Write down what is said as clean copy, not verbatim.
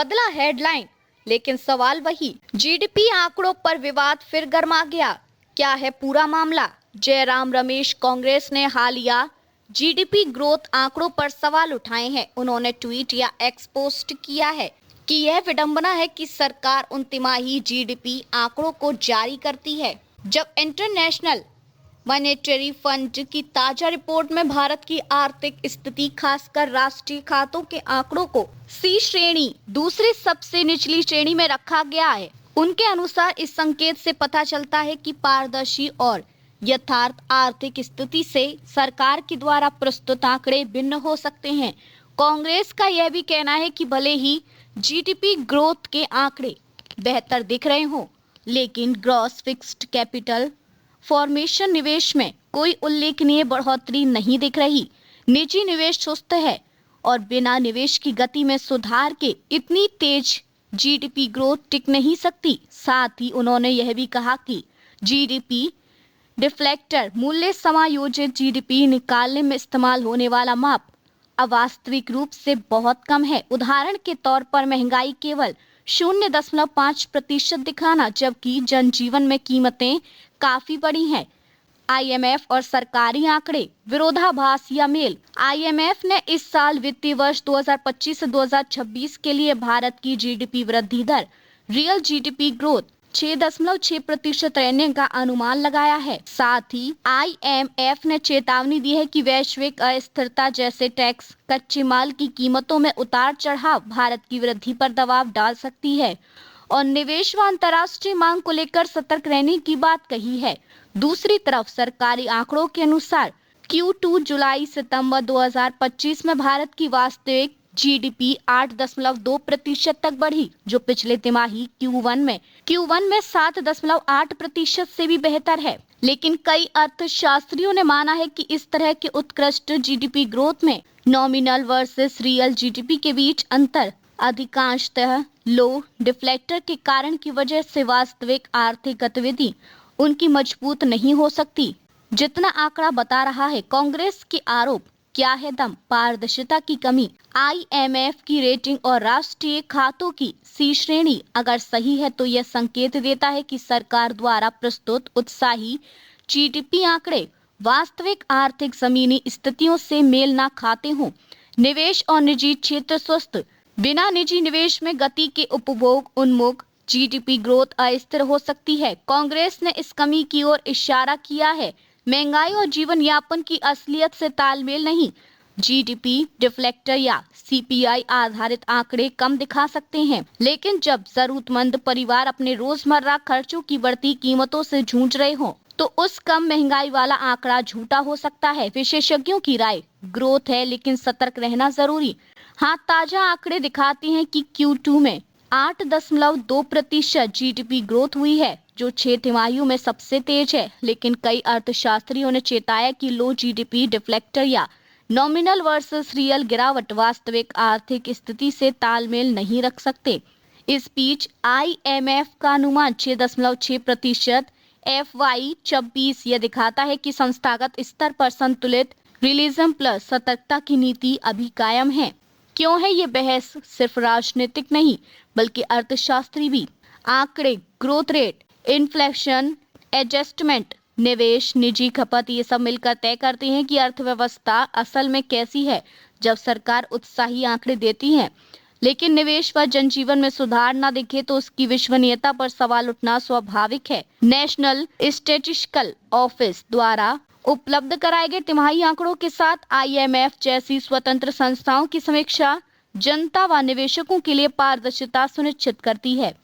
बदला हेडलाइन, लेकिन सवाल वही। जीडीपी आंकड़ों पर विवाद फिर गर्मा गया। क्या है पूरा मामला? जयराम रमेश कांग्रेस ने हालिया जीडीपी ग्रोथ आंकड़ों पर सवाल उठाए हैं। उन्होंने ट्वीट या एक्स पोस्ट किया है कि यह विडंबना है कि सरकार उन तिमाही जीडीपी आंकड़ों को जारी करती है जब इंटरनेशनल मॉनेटरी फंड की ताजा रिपोर्ट में भारत की आर्थिक स्थिति, खासकर राष्ट्रीय खातों के आंकड़ों को सी श्रेणी, दूसरी सबसे निचली श्रेणी में रखा गया है। उनके अनुसार इस संकेत से पता चलता है कि पारदर्शी और यथार्थ आर्थिक स्थिति से सरकार के द्वारा प्रस्तुत आंकड़े भिन्न हो सकते हैं। कांग्रेस का यह भी कहना है कि भले ही जीडीपी ग्रोथ के आंकड़े बेहतर दिख रहे हों, लेकिन ग्रॉस फिक्स्ड कैपिटल फॉर्मेशन निवेश में कोई उल्लेखनीय बढ़ोतरी नहीं दिख रही। निजी निवेश सुस्त है और बिना निवेश की गति में सुधार के इतनी तेज जीडीपी ग्रोथ टिक नहीं सकती। साथ ही उन्होंने यह भी कहा कि जीडीपी डिफ्लेक्टर मूल्य समायोजित जीडीपी निकालने में इस्तेमाल होने वाला माप अवास्तविक रूप से बहुत कम है। उदाहरण के तौर पर महंगाई केवल 0.5% दिखाना, जबकि जनजीवन में कीमतें काफी बढ़ी हैं। आईएमएफ और सरकारी आंकड़े विरोधाभास या मेल। आईएमएफ ने इस साल वित्तीय वर्ष 2025 से 2026 के लिए भारत की जीडीपी वृद्धि दर, रियल जीडीपी ग्रोथ 6.6% रहने का अनुमान लगाया है। साथ ही आईएमएफ ने चेतावनी दी है कि वैश्विक अस्थिरता जैसे टैक्स, कच्चे माल की कीमतों में उतार चढ़ाव भारत की वृद्धि पर दबाव डाल सकती है और निवेश व अंतर्राष्ट्रीय मांग को लेकर सतर्क रहने की बात कही है। दूसरी तरफ सरकारी आंकड़ों के अनुसार Q2 जुलाई सितंबर 2025 में भारत की वास्तविक जीडीपी 8.2% तक बढ़ी, जो पिछले तिमाही Q1 में 7.8% से भी बेहतर है। लेकिन कई अर्थशास्त्रियों ने माना है कि इस तरह के उत्कृष्ट जीडीपी ग्रोथ में नॉमिनल वर्सेस रियल जीडीपी के बीच अंतर अधिकांशतः लो डिफ्लेक्टर के कारण की वजह से वास्तविक आर्थिक गतिविधि उनकी मजबूत नहीं हो सकती, जितना आंकड़ा बता रहा है। कांग्रेस के आरोप, क्या है दम? पारदर्शिता की कमी, आईएमएफ की रेटिंग और राष्ट्रीय खातों की सी श्रेणी अगर सही है तो यह संकेत देता है कि सरकार द्वारा प्रस्तुत उत्साही जीडीपी आंकड़े वास्तविक आर्थिक जमीनी स्थितियों से मेल ना खाते हों। निवेश और निजी क्षेत्र स्वस्थ, बिना निजी निवेश में गति के उपभोग उन्मुख जीडीपी ग्रोथ अस्थिर हो सकती है। कांग्रेस ने इस कमी की ओर इशारा किया है। महंगाई और जीवन यापन की असलियत से तालमेल नहीं। जीडीपी डिफ्लेक्टर या सीपीआई आधारित आंकड़े कम दिखा सकते हैं, लेकिन जब जरूरतमंद परिवार अपने रोजमर्रा खर्चों की बढ़ती कीमतों से जूझ रहे हों, तो उस कम महंगाई वाला आंकड़ा झूठा हो सकता है। विशेषज्ञों की राय, ग्रोथ है लेकिन सतर्क रहना जरूरी। हाँ, ताजा आंकड़े दिखाते हैं कि Q2 में 8.2% जीडीपी ग्रोथ हुई है, जो 6 तिमाहियों में सबसे तेज है। लेकिन कई अर्थशास्त्रियों ने चेताया कि लो जीडीपी डिफ्लेक्टर या नॉमिनल वर्सेस रियल गिरावट वास्तविक आर्थिक स्थिति से तालमेल नहीं रख सकते। इस बीच आईएमएफ का अनुमान 6.6% FY26 यह दिखाता है कि संस्थागत स्तर पर संतुलित रियलिज्म प्लस सतर्कता की नीति अभी कायम है। क्यों है ये बहस? सिर्फ राजनीतिक नहीं, बल्कि अर्थशास्त्री भी। आंकड़े, ग्रोथ रेट, इन्फ्लेशन एडजस्टमेंट, निवेश, निजी खपत, ये सब मिलकर तय करते हैं कि अर्थव्यवस्था असल में कैसी है। जब सरकार उत्साही आंकड़े देती है लेकिन निवेश व जनजीवन में सुधार न दिखे तो उसकी विश्वसनीयता पर सवाल उठना स्वाभाविक है। नेशनल स्टैटिस्टिकल ऑफिस द्वारा उपलब्ध कराए गए तिमाही आंकड़ों के साथ आईएमएफ जैसी स्वतंत्र संस्थाओं की समीक्षा जनता व निवेशकों के लिए पारदर्शिता सुनिश्चित करती है।